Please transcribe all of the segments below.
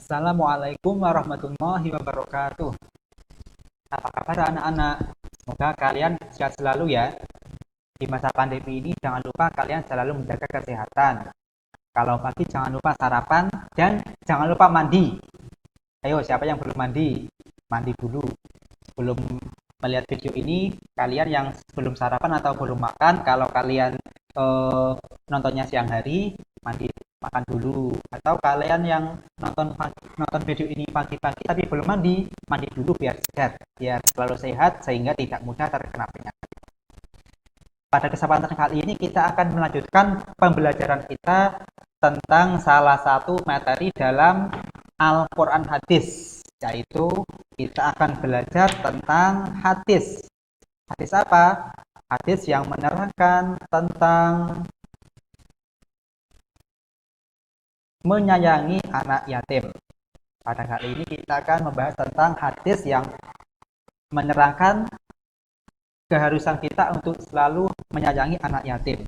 Assalamualaikum warahmatullahi wabarakatuh. Apa kabar anak-anak? Semoga kalian sehat selalu ya. Di masa pandemi ini jangan lupa kalian selalu menjaga kesehatan. Kalau pagi jangan lupa sarapan dan jangan lupa mandi. Ayo, siapa yang belum mandi? Mandi dulu. Sebelum melihat video ini, kalian yang belum sarapan atau belum makan, kalau kalian nontonnya siang hari, mandi makan dulu. Atau kalian yang nonton video ini pagi-pagi tapi belum mandi, mandi dulu biar sehat, biar selalu sehat sehingga tidak mudah terkena penyakit. Pada kesempatan kali ini kita akan melanjutkan pembelajaran kita tentang salah satu materi dalam Al-Quran Hadis, yaitu kita akan belajar tentang hadis. Hadis apa? Hadis yang menerangkan tentang menyayangi anak yatim. Pada kali ini kita akan membahas tentang hadis yang menerangkan keharusan kita untuk selalu menyayangi anak yatim.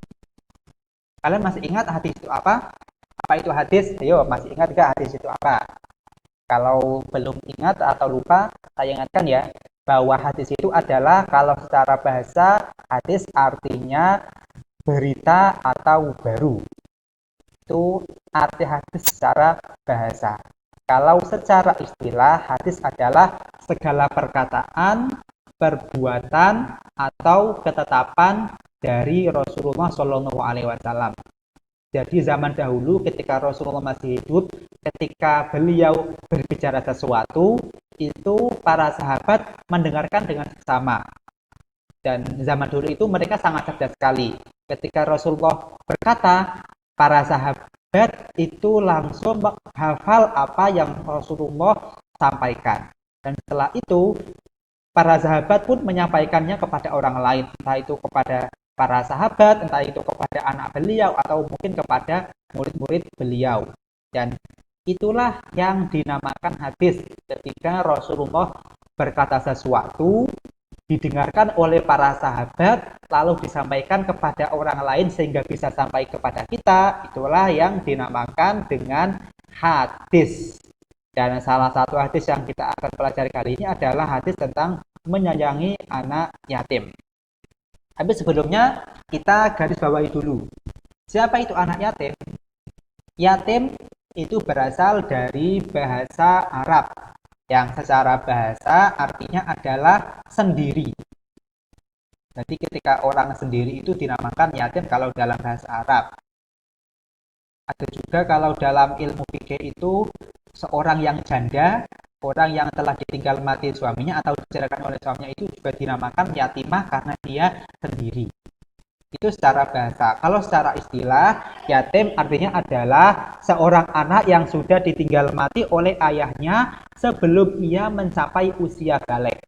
Kalian masih ingat hadis itu apa? Apa itu hadis? Ayo, masih ingat gak hadis itu apa? Kalau belum ingat atau lupa, saya ingatkan ya, bahwa hadis itu adalah, kalau secara bahasa, hadis artinya berita atau baru. Itu arti hadis secara bahasa. Kalau secara istilah, hadis adalah segala perkataan, perbuatan, atau ketetapan dari Rasulullah SAW. Jadi zaman dahulu ketika Rasulullah masih hidup, ketika beliau berbicara sesuatu, itu para sahabat mendengarkan dengan seksama. Dan zaman dulu itu mereka sangat cerdas sekali. Ketika Rasulullah berkata, para sahabat itu langsung menghafal apa yang Rasulullah sampaikan. Dan setelah itu, para sahabat pun menyampaikannya kepada orang lain, entah itu kepada para sahabat, entah itu kepada anak beliau, atau mungkin kepada murid-murid beliau. Dan itulah yang dinamakan hadis, ketika Rasulullah berkata sesuatu, didengarkan oleh para sahabat, lalu disampaikan kepada orang lain sehingga bisa sampai kepada kita. Itulah yang dinamakan dengan hadis. Dan salah satu hadis yang kita akan pelajari kali ini adalah hadis tentang menyayangi anak yatim. Tapi sebelumnya kita garis bawahi dulu. Siapa itu anak yatim? Yatim itu berasal dari bahasa Arab, yang secara bahasa artinya adalah sendiri. Jadi ketika orang sendiri itu dinamakan yatim kalau dalam bahasa Arab. Ada juga kalau dalam ilmu fikih itu seorang yang janda, orang yang telah ditinggal mati suaminya atau diceraikan oleh suaminya itu juga dinamakan yatimah karena dia sendiri. Itu secara bahasa. Kalau secara istilah, yatim artinya adalah seorang anak yang sudah ditinggal mati oleh ayahnya sebelum ia mencapai usia balik.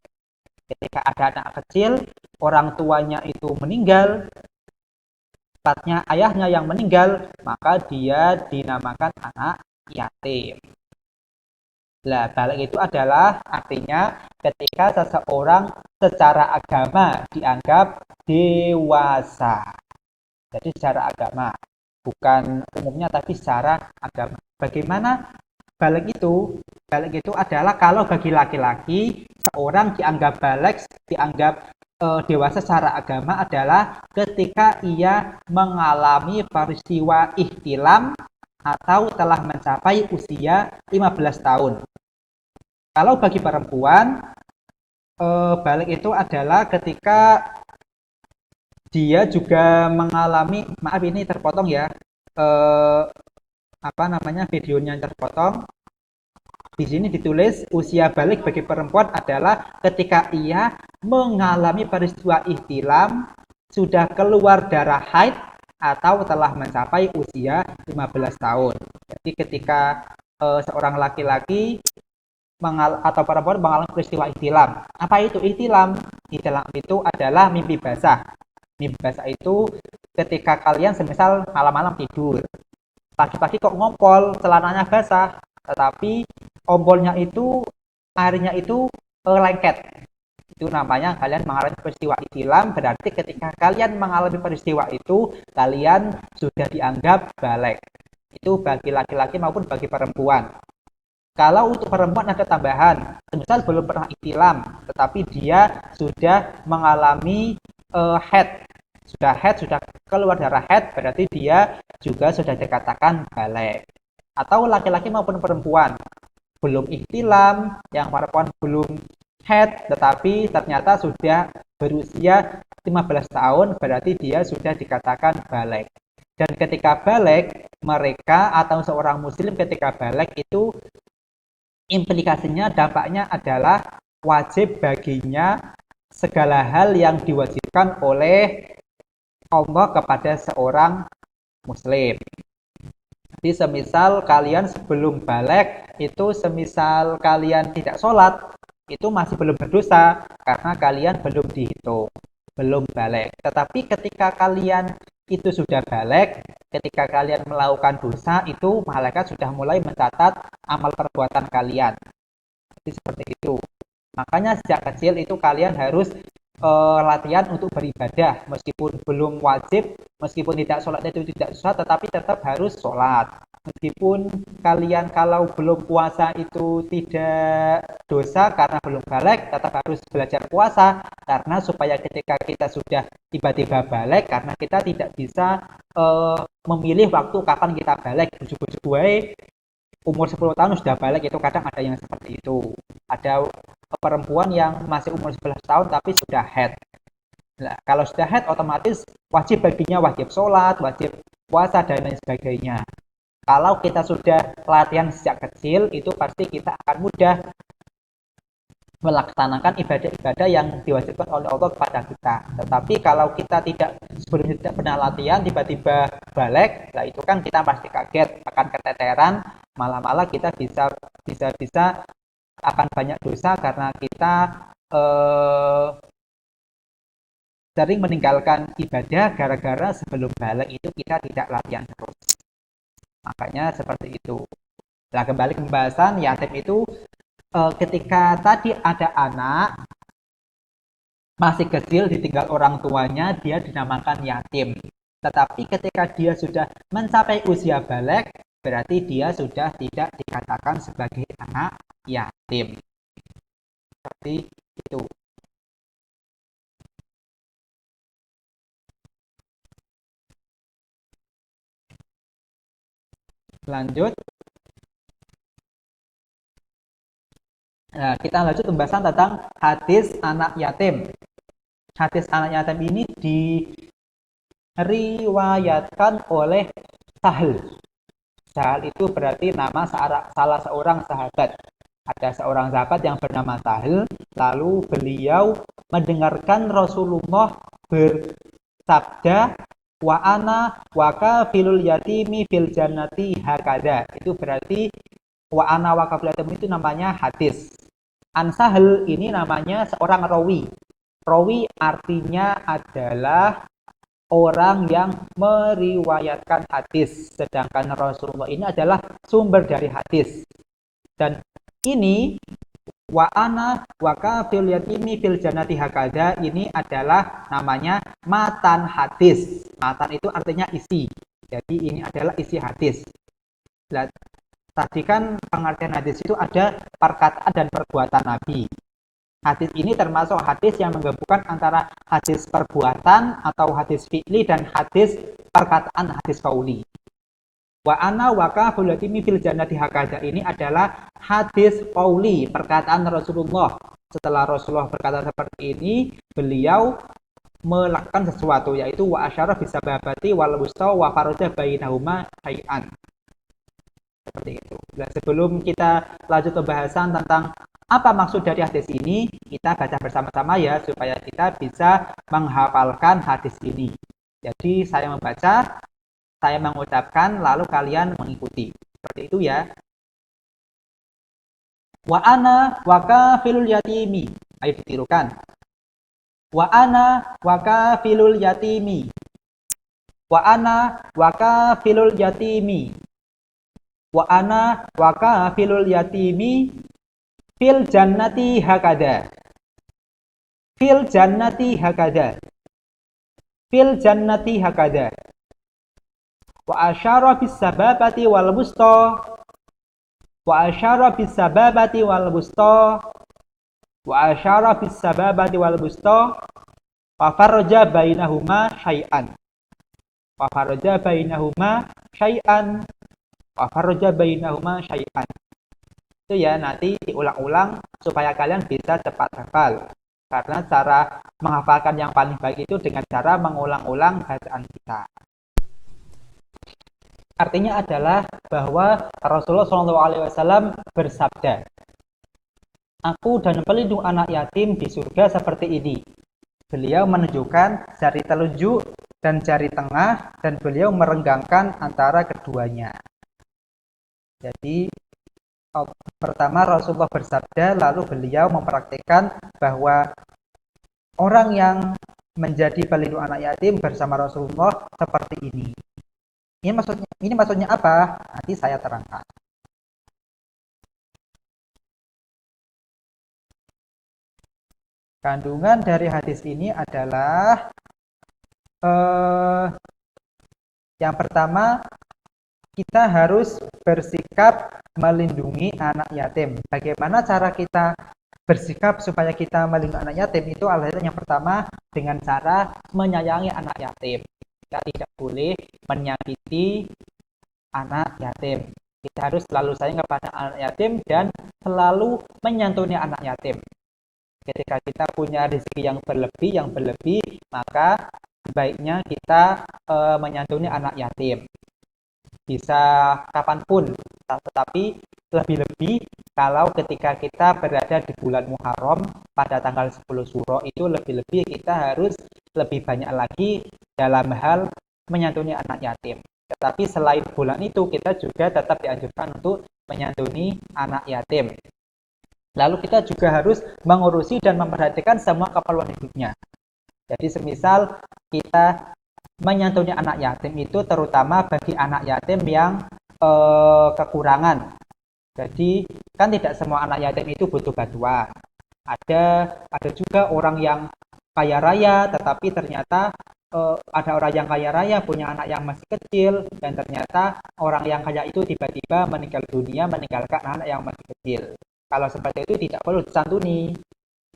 Ketika ada anak kecil, orang tuanya itu meninggal, tepatnya ayahnya yang meninggal, maka dia dinamakan anak yatim. Nah, balik itu adalah artinya ketika seseorang secara agama dianggap dewasa. Jadi secara agama, bukan umumnya tapi secara agama. Bagaimana balik itu? Balik itu adalah kalau bagi laki-laki seorang dianggap balik, dianggap dewasa secara agama adalah ketika ia mengalami peristiwa ihtilam atau telah mencapai usia 15 tahun. Kalau bagi perempuan, balik itu adalah ketika dia juga mengalami, maaf ini terpotong ya, videonya terpotong. Di sini ditulis usia balik bagi perempuan adalah ketika ia mengalami peristiwa ihtilam, sudah keluar darah haid, atau telah mencapai usia 15 tahun. Jadi ketika seorang laki-laki atau perempuan mengalami peristiwa ihtilam. Apa itu ihtilam? Ihtilam itu adalah mimpi basah. Mimpi basah itu ketika kalian semisal malam-malam tidur, pagi-pagi kok ngompol, celananya basah, tetapi ompolnya itu, airnya itu lengket. Itu namanya kalian mengalami peristiwa ihtilam. Berarti ketika kalian mengalami peristiwa itu, kalian sudah dianggap balik. Itu bagi laki-laki maupun bagi perempuan. Kalau untuk perempuan ada tambahan, misal belum pernah ihtilam, tetapi dia sudah mengalami haid, sudah keluar darah haid, berarti dia juga sudah dikatakan balik. Atau laki-laki maupun perempuan belum ihtilam, yang perempuan belum haid, tetapi ternyata sudah berusia 15 tahun, berarti dia sudah dikatakan balik. Dan ketika balik, mereka atau seorang muslim ketika balik itu implikasinya, dampaknya adalah wajib baginya segala hal yang diwajibkan oleh Allah kepada seorang muslim. Jadi semisal kalian sebelum balik itu, semisal kalian tidak sholat, itu masih belum berdosa karena kalian belum dihitung, belum balik. Tetapi ketika kalian itu sudah balik, ketika kalian melakukan dosa, itu malaikat sudah mulai mencatat amal perbuatan kalian. Jadi seperti itu. Makanya sejak kecil itu kalian harus latihan untuk beribadah, meskipun belum wajib, meskipun tidak sholat itu tidak susah, tetapi tetap harus sholat. Meskipun kalian kalau belum puasa itu tidak dosa karena belum balik, tetap harus belajar puasa, karena supaya ketika kita sudah tiba-tiba balik, karena kita tidak bisa memilih waktu kapan kita balik, bujuk-bujuk gue umur 10 tahun sudah balik, itu kadang ada yang seperti itu. Ada perempuan yang masih umur 11 tahun tapi sudah haid. Nah, kalau sudah haid otomatis wajib baginya wajib sholat, wajib puasa dan lain sebagainya. Kalau kita sudah latihan sejak kecil, itu pasti kita akan mudah melaksanakan ibadah-ibadah yang diwajibkan oleh Allah kepada kita. Tetapi kalau kita sebelumnya tidak pernah latihan, tiba-tiba balik, nah itu kan kita pasti kaget, akan keteteran, malah kita bisa akan banyak dosa karena kita sering meninggalkan ibadah gara-gara sebelum balik itu kita tidak latihan terus. Makanya seperti itu. Nah, kembali ke pembahasan yatim itu, ketika tadi ada anak masih kecil ditinggal orang tuanya, dia dinamakan yatim. Tetapi ketika dia sudah mencapai usia balik, berarti dia sudah tidak dikatakan sebagai anak yatim. Seperti itu. Lanjut. Nah, kita lanjut pembahasan tentang hadis anak yatim. Hadis anak yatim ini diriwayatkan oleh Sahal. Sahal itu berarti nama salah seorang sahabat. Ada seorang sahabat yang bernama Sahal, lalu beliau mendengarkan Rasulullah bersabda, wa ana wa kafilul yatimi fil jannati hakada. Itu berarti wa ana wa kafilul yatimi itu namanya hadis. An Sahal ini namanya seorang rawi. Rawi artinya adalah orang yang meriwayatkan hadis, sedangkan Rasulullah ini adalah sumber dari hadis. Dan ini wa ana wa kafil yatimi fil jannati hakada ini adalah namanya matan hadis. Matan itu artinya isi. Jadi ini adalah isi hadis. Nah, tadi kan pengertian hadis itu ada perkataan dan perbuatan Nabi. Hadis ini termasuk hadis yang menggabungkan antara hadis perbuatan atau hadis fi'li dan hadis perkataan, hadis qauli. Wa ana wa kafil yatimi fil jannati hakada ini adalah hadis qauli, perkataan Rasulullah. Setelah Rasulullah berkata seperti ini, beliau melakukan sesuatu, yaitu wa asyara bisababati wal wusta wa faraja bainahuma hay'an. Seperti itu. Nah, sebelum kita lanjut pembahasan tentang apa maksud dari hadis ini, kita baca bersama-sama ya, supaya kita bisa menghafalkan hadis ini. Jadi saya membaca, saya mengucapkan, lalu kalian mengikuti. Seperti itu ya. Wa ana wa kafilul yatimi. Ayo ditirukan. Wa ana wa kafilul yatimi. Wa ana wa kafilul yatimi. Wa ana wa kafilul yatimi fil jannati hakada. Fil jannati hakada. Fil jannati hakada. Wa asyara bis sababati wal wusta Wa asyara bis sababati wal wusta wa asyara bis sababati wal wusta wa farja bainahuma syai'an. Wa farja bainahuma syai'an. Wa farja bainahuma syai'an. Itu ya, nanti diulang-ulang supaya kalian bisa cepat hafal. Karena cara menghafalkan yang paling baik itu dengan cara mengulang-ulang bacaan kita. Artinya adalah bahwa Rasulullah SAW bersabda, "Aku dan pelindung anak yatim di surga seperti ini." Beliau menunjukkan jari telunjuk dan jari tengah, dan beliau merenggangkan antara keduanya. Jadi pertama Rasulullah bersabda, lalu beliau mempraktikkan bahwa orang yang menjadi pelindung anak yatim bersama Rasulullah seperti ini. Ini maksudnya apa? Nanti saya terangkan. Kandungan dari hadis ini adalah yang pertama, kita harus bersikap melindungi anak yatim. Bagaimana cara kita bersikap supaya kita melindungi anak yatim? Itu adalah yang pertama dengan cara menyayangi anak yatim. Kita tidak boleh menyakiti anak yatim. Kita harus selalu sayang kepada anak yatim dan selalu menyantuni anak yatim. Ketika kita punya rezeki yang berlebih, maka baiknya kita menyantuni anak yatim. Bisa kapanpun, tetapi lebih-lebih kalau ketika kita berada di bulan Muharram pada tanggal 10 Syuro, itu lebih-lebih kita harus lebih banyak lagi dalam hal menyantuni anak yatim. Tetapi selain bulan itu, kita juga tetap dianjurkan untuk menyantuni anak yatim. Lalu kita juga harus mengurusi dan memperhatikan semua keperluan hidupnya. Jadi semisal kita menyantuni anak yatim itu terutama bagi anak yatim yang kekurangan. Jadi kan tidak semua anak yatim itu butuh bantuan. Ada juga orang yang kaya raya, tetapi ternyata ada orang yang kaya raya punya anak yang masih kecil, dan ternyata orang yang kaya itu tiba-tiba meninggal dunia meninggalkan anak yang masih kecil. Kalau seperti itu tidak perlu disantuni.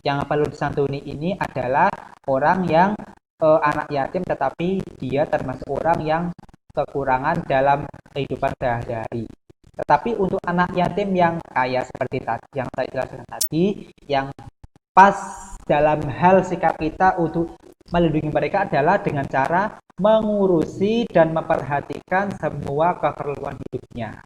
Yang perlu disantuni ini adalah orang yang anak yatim tetapi dia termasuk orang yang kekurangan dalam kehidupan sehari-hari. Tetapi untuk anak yatim yang kaya seperti yang saya jelaskan tadi, yang pas dalam hal sikap kita untuk melindungi mereka adalah dengan cara mengurusi dan memperhatikan semua keperluan hidupnya.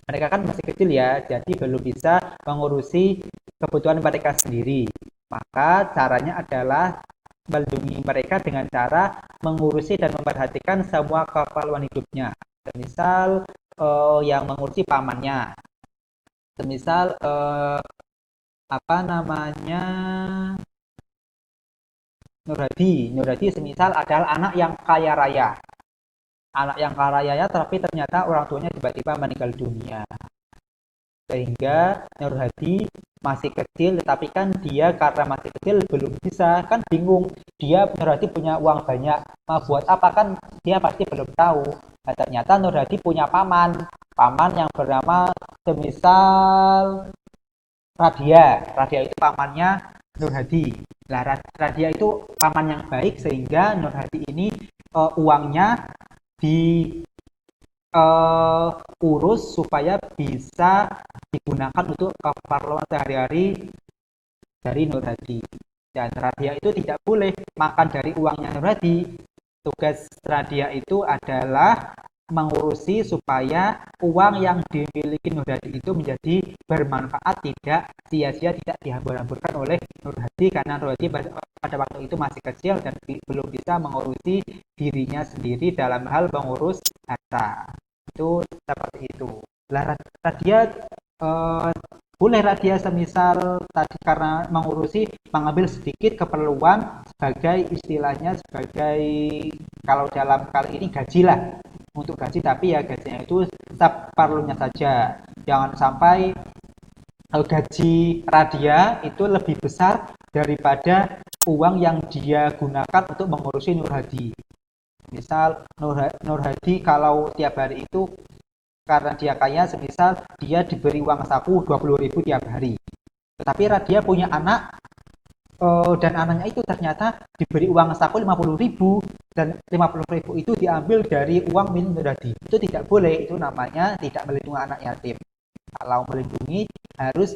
Mereka kan masih kecil ya, jadi belum bisa mengurusi kebutuhan mereka sendiri. Maka caranya adalah melindungi mereka dengan cara mengurusi dan memperhatikan semua keperluan hidupnya. Misal yang mengurusi pamannya, misal Nurhadi semisal adalah anak yang kaya raya. Anak yang kaya raya tapi ternyata orang tuanya tiba-tiba meninggal dunia. Sehingga Nurhadi masih kecil, tetapi kan dia karena masih kecil belum bisa, kan bingung. Nurhadi punya uang banyak, mau buat apa, kan dia pasti belum tahu. Nah, ternyata Nurhadi punya paman yang bernama semisal Radia itu pamannya Nurhadi. Nah, Radia itu paman yang baik sehingga Nurhadi ini uangnya urus supaya bisa digunakan untuk keperluan sehari-hari dari Nurhadi. Dan Radia itu tidak boleh makan dari uangnya Nurhadi. Tugas Radia itu adalah mengurusi supaya uang yang dimiliki Nurhadi itu menjadi bermanfaat, tidak sia-sia, tidak dihambur-hamburkan oleh Nurhadi, karena Nurhadi pada waktu itu masih kecil dan belum bisa mengurusi dirinya sendiri dalam hal mengurus harta. Itu seperti itu. Radia boleh Radia semisal tadi karena mengambil sedikit keperluan sebagai istilahnya sebagai, kalau dalam kali ini gaji lah, untuk gaji, tapi ya gajinya itu seperlunya saja. Jangan sampai gaji Radia itu lebih besar daripada uang yang dia gunakan untuk mengurusi Nurhadi. Misal Nurhadi kalau tiap hari itu karena dia kaya, semisal dia diberi uang saku 20.000 tiap hari. Tetapi dia punya anak dan anaknya itu ternyata diberi uang saku 50.000 dan 50.000 itu diambil dari uang milik Nurhadi. Itu tidak boleh, itu namanya tidak melindungi anak yatim. Kalau melindungi harus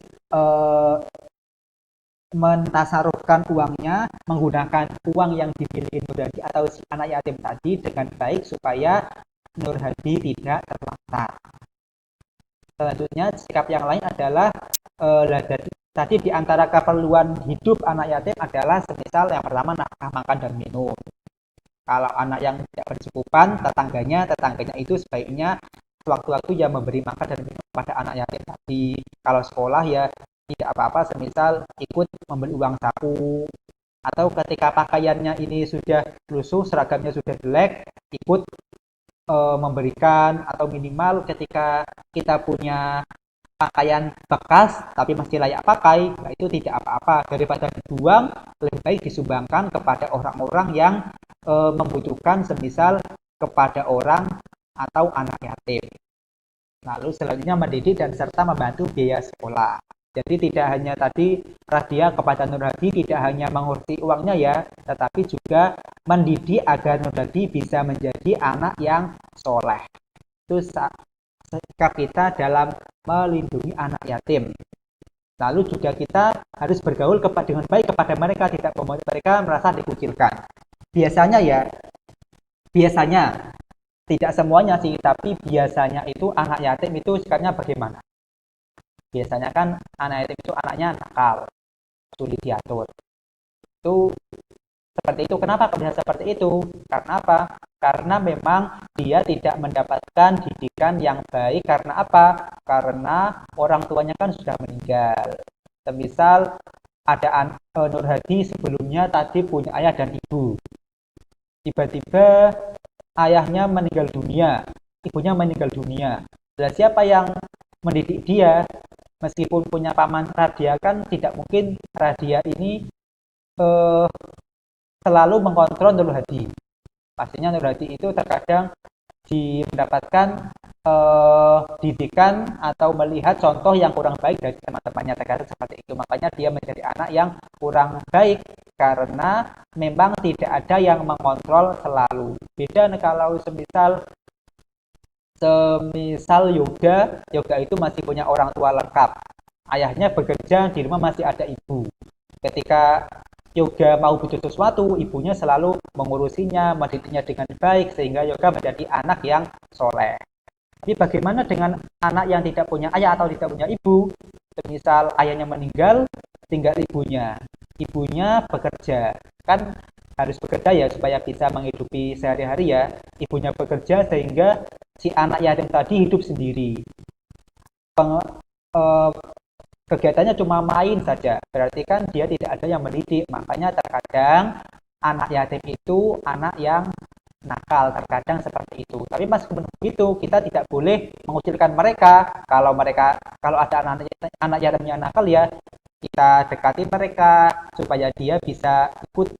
mentasarufkan uangnya menggunakan uang yang dimiliki Nurhadi atau si anak yatim tadi dengan baik supaya Nurhadi tidak terlantar. Selanjutnya sikap yang lain adalah tadi di antara keperluan hidup anak yatim adalah semisal yang pertama nafkah makan dan minum. Kalau anak yang tidak bercukupan, tetangganya itu sebaiknya sewaktu-waktu ya memberi makan dan minum pada anak yatim tadi. Kalau sekolah ya tidak apa-apa, semisal ikut memberi uang saku, atau ketika pakaiannya ini sudah lusuh, seragamnya sudah jelek, ikut memberikan, atau minimal ketika kita punya pakaian bekas tapi masih layak pakai, nah itu tidak apa-apa. Daripada dibuang, lebih baik disumbangkan kepada orang-orang yang membutuhkan, semisal kepada orang atau anak yatim. Lalu selanjutnya mendidik dan serta membantu biaya sekolah. Jadi tidak hanya tadi Radia kepada Nurhadi tidak hanya mengurusi uangnya ya, tetapi juga mendidik agar Nurhadi bisa menjadi anak yang soleh. Itu sikap kita dalam melindungi anak yatim. Lalu juga kita harus bergaul dengan baik kepada mereka, tidak membuat mereka merasa dikucilkan. Biasanya tidak semuanya sih, tapi biasanya itu anak yatim itu sikapnya bagaimana? Biasanya kan anak yatim itu anaknya nakal, sulit diatur. Itu seperti itu. Kenapa bisa seperti itu? Karena apa? Karena memang dia tidak mendapatkan didikan yang baik. Karena apa? Karena orang tuanya kan sudah meninggal. Semisal ada Nurhadi sebelumnya tadi punya ayah dan ibu. Tiba-tiba ayahnya meninggal dunia, ibunya meninggal dunia. Dan siapa yang mendidik dia? Meskipun punya paman Radia, kan tidak mungkin Radia ini selalu mengontrol Nurhadi. Pastinya Nurhadi itu terkadang mendapatkan didikan atau melihat contoh yang kurang baik dari teman-temannya, terkadang seperti itu. Makanya dia menjadi anak yang kurang baik karena memang tidak ada yang mengontrol selalu. Beda kalau semisal yoga itu masih punya orang tua lengkap. Ayahnya bekerja, di rumah masih ada ibu. Ketika yoga mau butuh sesuatu, ibunya selalu mengurusinya, mendidiknya dengan baik, sehingga yoga menjadi anak yang soleh. Tapi bagaimana dengan anak yang tidak punya ayah atau tidak punya ibu? Misal ayahnya meninggal, tinggal ibunya. Ibunya bekerja, kan harus bekerja ya supaya bisa menghidupi sehari-hari ya. Ibunya bekerja sehingga si anak yatim tadi hidup sendiri. Kegiatannya cuma main saja, berarti kan dia tidak ada yang mendidik. Makanya terkadang anak yatim itu anak yang nakal, terkadang seperti itu. Tapi meskipun begitu, kita tidak boleh mengucilkan mereka. Kalau ada anak yatimnya nakal ya, kita dekati mereka supaya dia bisa ikut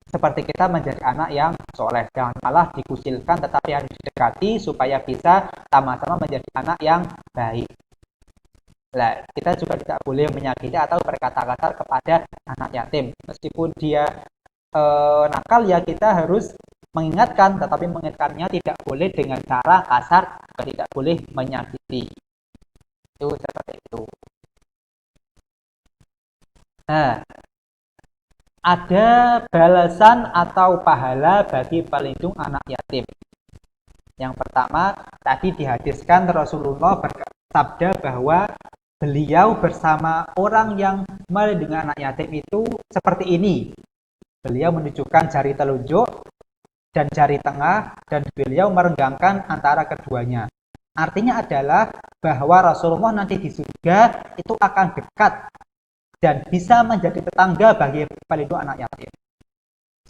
seperti kita menjadi anak yang soleh. Jangan malah dikucilkan, tetapi harus didekati supaya bisa sama-sama menjadi anak yang baik. Nah, kita juga tidak boleh menyakiti atau berkata kasar kepada anak yatim. Meskipun dia nakal ya, kita harus mengingatkan, tetapi mengingatkannya tidak boleh dengan cara kasar, tidak boleh menyakiti. Itu seperti itu. Nah, ada balasan atau pahala bagi pelindung anak yatim. Yang pertama, tadi dihadiskan Rasulullah bersabda bahwa beliau bersama orang yang melindungi anak yatim itu seperti ini. Beliau menunjukkan jari telunjuk dan jari tengah, dan beliau merenggangkan antara keduanya. Artinya adalah bahwa Rasulullah nanti di surga itu akan dekat dan bisa menjadi tetangga bagi pelindung anak yatim.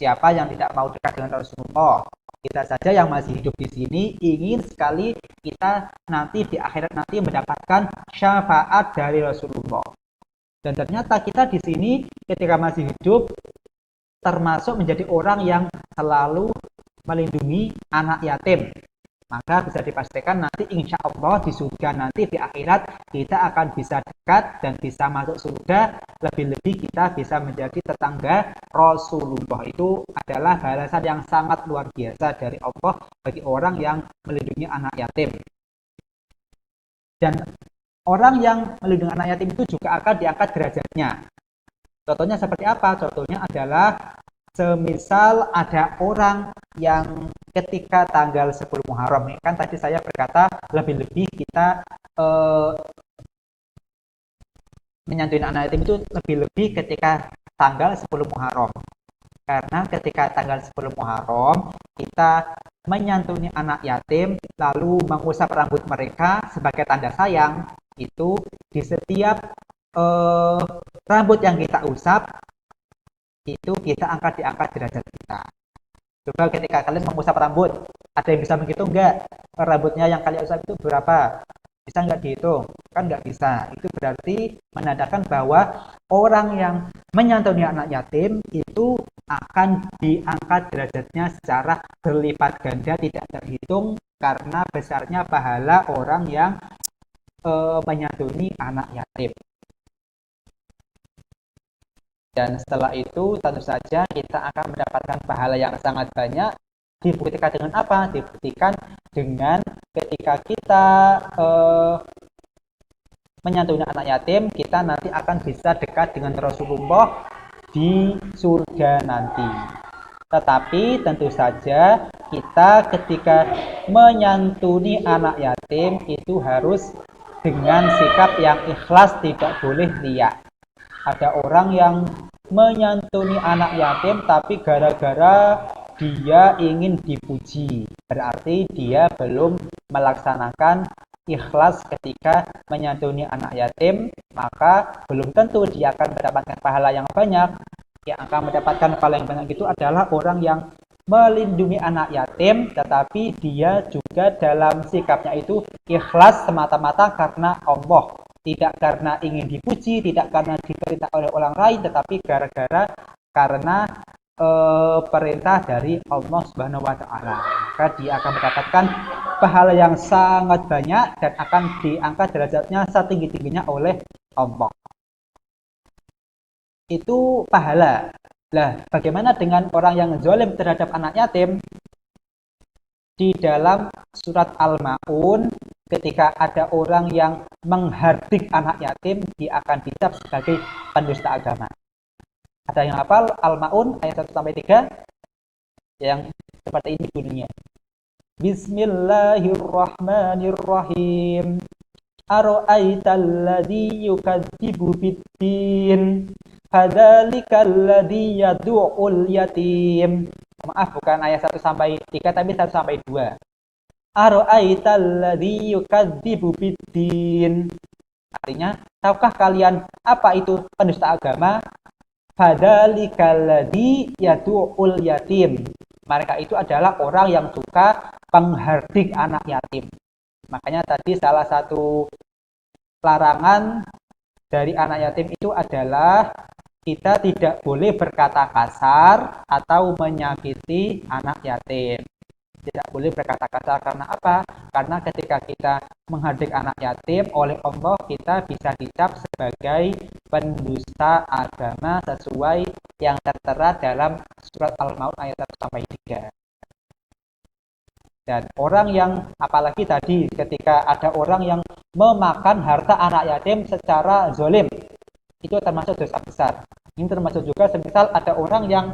Siapa yang tidak mau dekat dengan Rasulullah? Kita saja yang masih hidup di sini ingin sekali kita nanti di akhirat nanti mendapatkan syafaat dari Rasulullah. Dan ternyata kita di sini ketika masih hidup termasuk menjadi orang yang selalu melindungi anak yatim. maka bisa dipastikan nanti insya Allah di surga nanti di akhirat kita akan bisa dekat dan bisa masuk surga. Lebih-lebih kita bisa menjadi tetangga Rasulullah. Itu adalah balasan yang sangat luar biasa dari Allah bagi orang yang melindungi anak yatim. Dan orang yang melindungi anak yatim itu juga akan diangkat derajatnya. Contohnya seperti apa? Contohnya adalah semisal ada orang yang ketika tanggal 10 Muharram, kan tadi saya berkata lebih-lebih kita menyantuni anak yatim itu lebih-lebih ketika tanggal 10 Muharram. Karena ketika tanggal 10 Muharram kita menyantuni anak yatim lalu mengusap rambut mereka sebagai tanda sayang, itu di setiap rambut yang kita usap itu kita diangkat derajat kita. Coba ketika kalian mengusap rambut, ada yang bisa menghitung enggak rambutnya yang kalian usap itu berapa? Bisa nggak dihitung? Kan nggak bisa. Itu berarti menandakan bahwa orang yang menyantuni anak yatim itu akan diangkat derajatnya secara berlipat ganda, tidak terhitung karena besarnya pahala orang yang menyantuni anak yatim. Dan setelah itu tentu saja kita akan mendapatkan pahala yang sangat banyak. Dibuktikan dengan apa? Dibuktikan dengan ketika kita menyantuni anak yatim, kita nanti akan bisa dekat dengan Rasulullah di surga nanti. Tetapi tentu saja kita ketika menyantuni anak yatim itu harus dengan sikap yang ikhlas, tidak boleh riya. Ada orang yang menyantuni anak yatim tapi gara-gara dia ingin dipuji, berarti dia belum melaksanakan ikhlas ketika menyantuni anak yatim, maka belum tentu dia akan mendapatkan pahala yang banyak. Yang akan mendapatkan pahala yang banyak itu adalah orang yang melindungi anak yatim, tetapi dia juga dalam sikapnya itu ikhlas semata-mata karena Allah. Tidak karena ingin dipuji, tidak karena diperintah oleh orang lain, tetapi karena perintah dari Allah Subhanahu wa taala. Maka dia akan mendapatkan pahala yang sangat banyak dan akan diangkat derajatnya setinggi-tingginya oleh Allah. Itu pahala. Lah, bagaimana dengan orang yang zalim terhadap anak yatim? Di dalam surat Al-Maun, ketika ada orang yang menghardik anak yatim, dia akan dicap sebagai pendusta agama. Ada yang hafal Al-Maun ayat 1 sampai 3 yang seperti ini bunyinya. Bismillahirrahmanirrahim. Ara'aital ladzi yukadzibu biddin, fadzalikal ladzi yad'ul yatim. Maaf, bukan ayat 1 sampai 3 tapi 1 sampai 2. Ara'aital ladzi yukadzibu biddin. Artinya, tahukah kalian apa itu pendusta agama? Fadzalikal ladzi yad'ul yatim. Mereka itu adalah orang yang suka menghardik anak yatim. Makanya tadi salah satu larangan dari anak yatim itu adalah kita tidak boleh berkata kasar atau menyakiti anak yatim. Tidak boleh berkata kasar karena apa? Karena ketika kita menghardik anak yatim, oleh Allah kita bisa dicap sebagai pendusta agama sesuai yang tertera dalam surat Al-Maun ayat 1 sampai 3. Dan orang yang, apalagi tadi ketika ada orang yang memakan harta anak yatim secara zalim, itu termasuk dosa besar. Ini termasuk juga semisal ada orang yang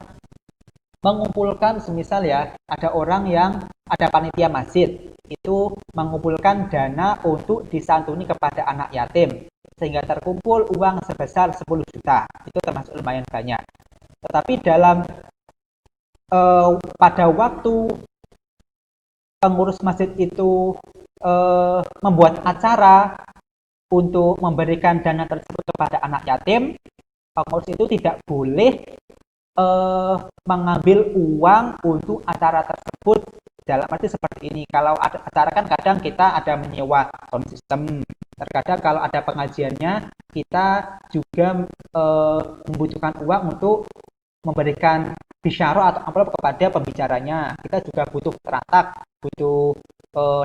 mengumpulkan, semisal ya, ada orang yang ada panitia masjid, itu mengumpulkan dana untuk disantuni kepada anak yatim, sehingga terkumpul uang sebesar 10 juta. Itu termasuk lumayan banyak. Tetapi dalam pada waktu pengurus masjid itu membuat acara untuk memberikan dana tersebut kepada anak yatim, pengurus itu tidak boleh mengambil uang untuk acara tersebut. Dalam arti seperti ini, kalau ada acara kan kadang kita ada menyewa sound system, terkadang kalau ada pengajiannya kita juga membutuhkan uang untuk memberikan bisyarah atau amplop kepada pembicaranya. Kita juga butuh teratak, butuh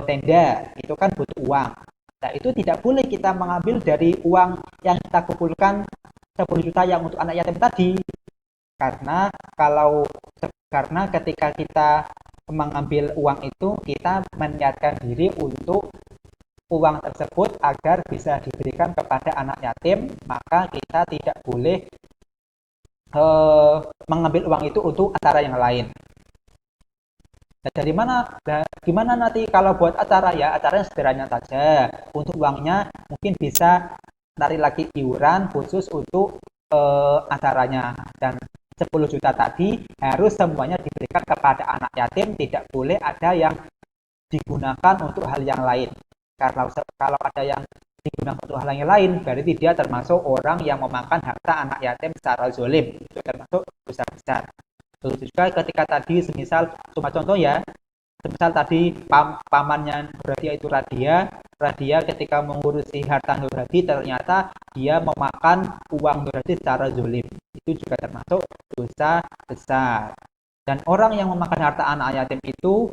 tenda, itu kan butuh uang. Nah, itu tidak boleh kita mengambil dari uang yang kita kumpulkan 10 juta yang untuk anak yatim tadi. Karena kalau karena ketika kita mengambil uang itu, kita meniatkan diri untuk uang tersebut agar bisa diberikan kepada anak yatim, maka kita tidak boleh mengambil uang itu untuk acara yang lain. Nah, dari mana? Nah, gimana nanti kalau buat acara ya, acaranya sederhana saja. Untuk uangnya mungkin bisa tarik lagi iuran khusus untuk acaranya. Dan 10 juta tadi harus semuanya diberikan kepada anak yatim, tidak boleh ada yang digunakan untuk hal yang lain. Karena kalau ada yang digunakan untuk hal yang lain, berarti dia termasuk orang yang memakan harta anak yatim secara zolim. Itu termasuk dosa besar. Terus juga ketika tadi semisal cuma contoh ya, semisal tadi pamannya Nurhadi itu Radia ketika mengurusi harta Nurhadi ternyata dia memakan uang Nurhadi secara zolim, itu juga termasuk dosa besar. Dan orang yang memakan harta anak yatim itu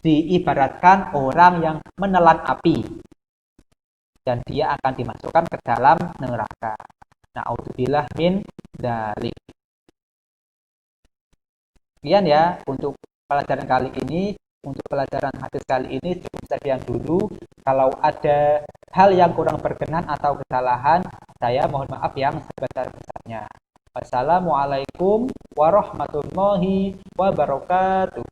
diibaratkan orang yang menelan api dan dia akan dimasukkan ke dalam neraka. Na'udzubillah min dzalik. Sekian ya untuk pelajaran kali ini. Untuk pelajaran hadis kali ini cukup sekian dulu. Kalau ada hal yang kurang berkenan atau kesalahan, saya mohon maaf yang sebesar-besarnya. Wassalamualaikum warahmatullahi wabarakatuh.